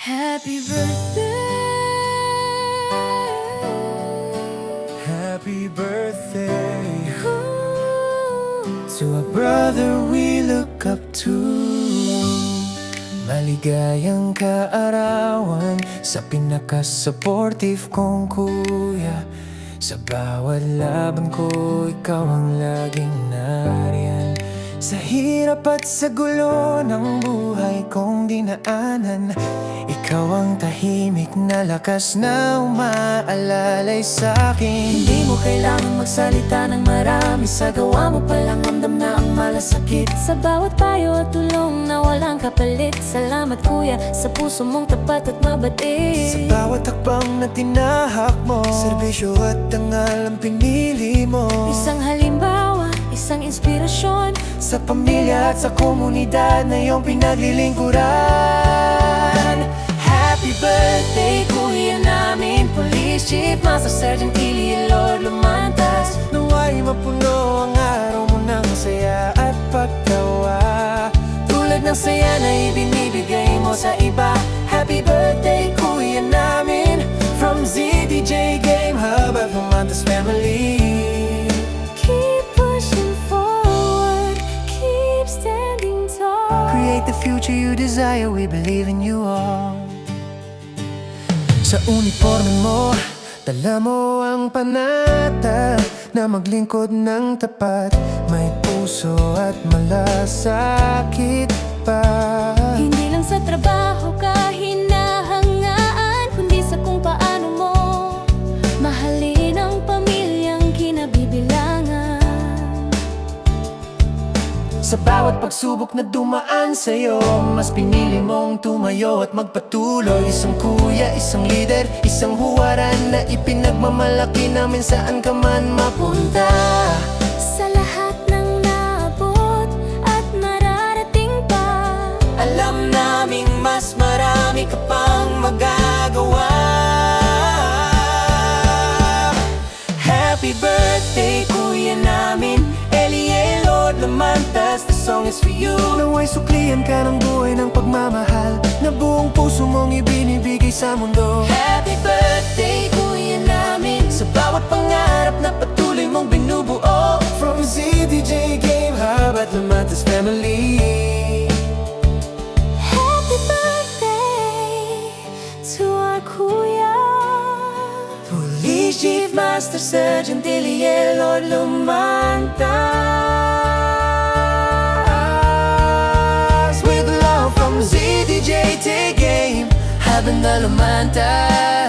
Happy birthday. Happy birthday Ooh. to a brother we look up to. Maligayang kaarawan sa pinaka-supportive kong kuya. Sa bawat laban ko, ikaw ang laging nariyan. Sa hirap at sa gulo ng buhay kong dinaanan, ikaw ang tahimik na lakas na umaalalay sa'kin. Hindi mo kailangang magsalita ng marami, sa gawa mo palang ramdam na ang malasakit. Sa bawat payo at tulong na walang kapalit, salamat kuya sa puso mong tapat at mabait. Sa bawat hakbang na tinahak mo, serbisyo at dangal ang pinili mo. Isang halimbawa, isang inspirasyon Sa pamilya at sa komunidad na iyong pinaglilingkuran. Happy birthday kuya namin, Police Chief Master Sergeant Ili Lord Lumantas. Nawa'y mapuno ang araw mo ng saya at pagtawa, Tulad ng saya na ibinibigay mo sa iba. Happy birthday kuya namin, from ZDJ Game Hub at Lumantas family. keep pushing forward, keep standing tall. Create the future you desire, we believe in you all. Sa uniforme mo, dala mo ang panata na maglingkod ng tapat. May puso at malasakit pa. Hindi lang sa trabaho ka hinahangaan, kundi sa kung paano mo mahalin ang pamilyang kinabibilangan. Sa bawat pagsubok na dumaan sa'yo, mas pinili mong tumayo at magpatuloy. Isang kuya, isang leader, isang huwaran na ipinagmamalaki namin saan ka man mapunta. Sa lahat ng naabot at mararating pa, Alam naming mas marami ka pang magagawa. Happy birthday kuya namin, Elie Lord Lumantas, the song is for you. Nawa'y suklian ka ng buhay ng pagmamahal na buong puso mong ibinibigay sa mundo. happy birthday kuya namin, Sa bawat pangarap na patuloy mong binubuo, from ZDJ Game Hub at Lumantas family. happy birthday to our kuya. Police Chief Master Sergeant Ili Lord Lumantas, with love from ZDJ Game Hub and the Lumantas.